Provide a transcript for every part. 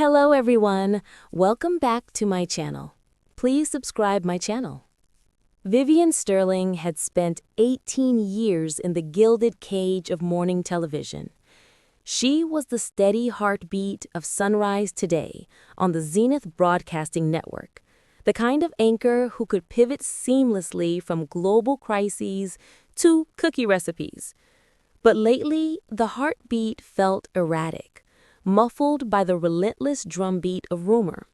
Hello everyone, welcome back to my channel. Please subscribe my channel. Vivian Sterling had spent 18 years in the gilded cage of morning television. She was the steady heartbeat of Sunrise Today on the Zenith Broadcasting Network, the kind of anchor who could pivot seamlessly from global crises to cookie recipes. But lately, the heartbeat felt erratic, muffled by the relentless drumbeat of rumor.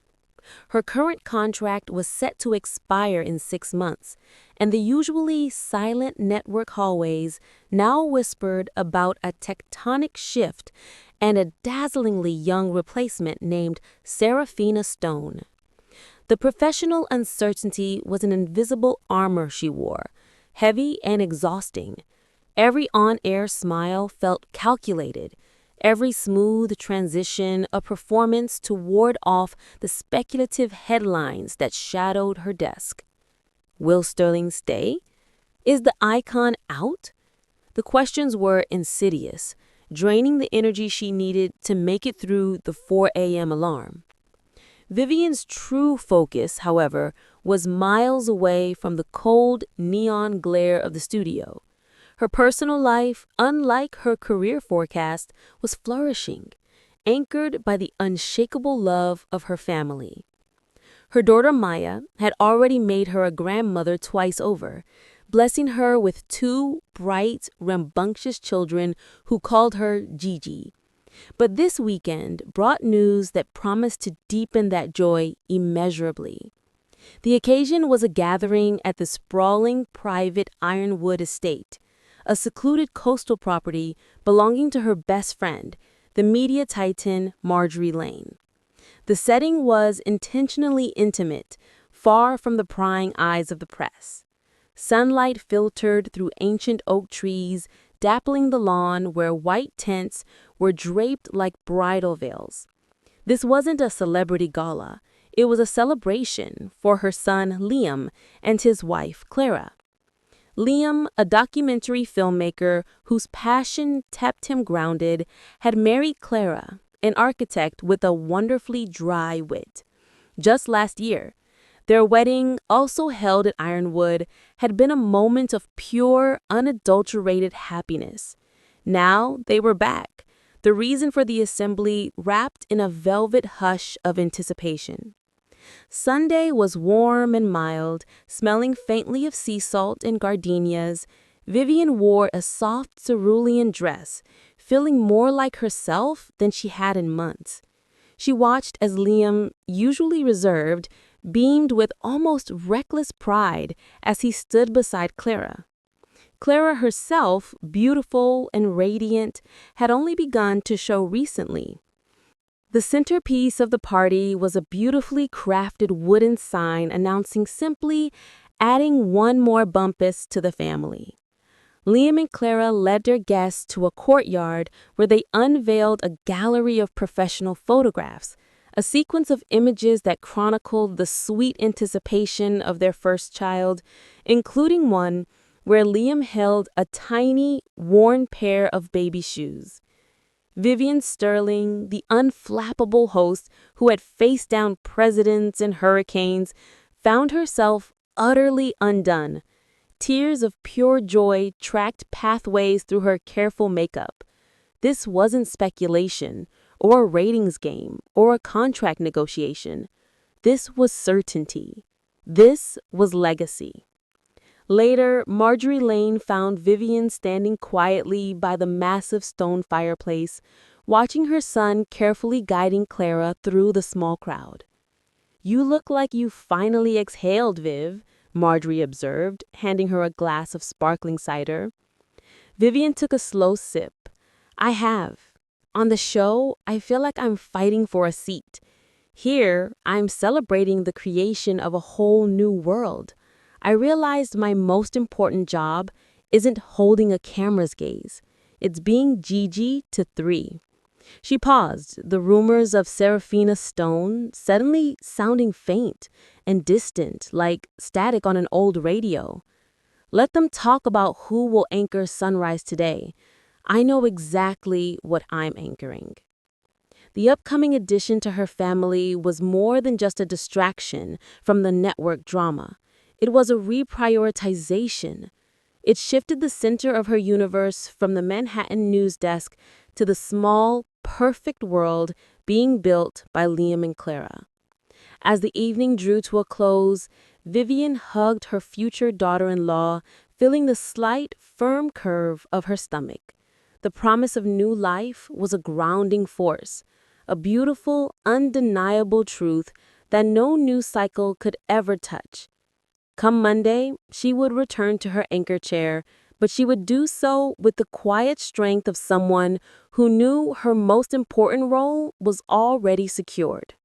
Her current contract was set to expire in 6 months, and the usually silent network hallways now whispered about a tectonic shift and a dazzlingly young replacement named Serafina Stone. The professional uncertainty was an invisible armor she wore, heavy and exhausting. Every on-air smile felt calculated, every smooth transition a performance to ward off the speculative headlines that shadowed her desk. Will Sterling stay? Is the icon out? The questions were insidious, draining the energy she needed to make it through the 4 a.m. alarm. Vivian's true focus, however, was miles away from the cold neon glare of the studio. Her personal life, unlike her career forecast, was flourishing, anchored by the unshakable love of her family. Her daughter Maya had already made her a grandmother twice over, blessing her with 2 bright, rambunctious children who called her Gigi. But this weekend brought news that promised to deepen that joy immeasurably. The occasion was a gathering at the sprawling private Ironwood estate, a secluded coastal property belonging to her best friend, the media titan Marjorie Lane. The setting was intentionally intimate, far from the prying eyes of the press. Sunlight filtered through ancient oak trees, dappling the lawn where white tents were draped like bridal veils. This wasn't a celebrity gala. It was a celebration for her son Liam and his wife Clara. Liam, a documentary filmmaker whose passion kept him grounded, had married Clara, an architect with a wonderfully dry wit. Just last year, their wedding, also held at Ironwood, had been a moment of pure, unadulterated happiness. Now they were back, the reason for the assembly wrapped in a velvet hush of anticipation. Sunday was warm and mild, smelling faintly of sea salt and gardenias. Vivian wore a soft cerulean dress, feeling more like herself than she had in months. She watched as Liam, usually reserved, beamed with almost reckless pride as he stood beside Clara. Clara herself, beautiful and radiant, had only begun to show recently. The centerpiece of the party was a beautifully crafted wooden sign announcing simply, "Adding one more bumpus to the family." Liam and Clara led their guests to a courtyard where they unveiled a gallery of professional photographs, a sequence of images that chronicled the sweet anticipation of their first child, including one where Liam held a tiny, worn pair of baby shoes. Vivian Sterling, the unflappable host who had faced down presidents and hurricanes, found herself utterly undone. Tears of pure joy tracked pathways through her careful makeup. This wasn't speculation, or a ratings game, or a contract negotiation. This was certainty. This was legacy. Later, Marjorie Lane found Vivian standing quietly by the massive stone fireplace, watching her son carefully guiding Clara through the small crowd. "You look like you finally exhaled, Viv," Marjorie observed, handing her a glass of sparkling cider. Vivian took a slow sip. "I have. On the show, I feel like I'm fighting for a seat. Here, I'm celebrating the creation of a whole new world. I realized my most important job isn't holding a camera's gaze. It's being Gigi to 3. She paused, the rumors of Serafina Stone suddenly sounding faint and distant, like static on an old radio. Let them talk about who will anchor Sunrise Today. I know exactly what I'm anchoring. The upcoming addition to her family was more than just a distraction from the network drama. It was a reprioritization. It shifted the center of her universe from the Manhattan news desk to the small, perfect world being built by Liam and Clara. As the evening drew to a close, Vivian hugged her future daughter-in-law, feeling the slight, firm curve of her stomach. The promise of new life was a grounding force, a beautiful, undeniable truth that no news cycle could ever touch. Come Monday, she would return to her anchor chair, but she would do so with the quiet strength of someone who knew her most important role was already secured.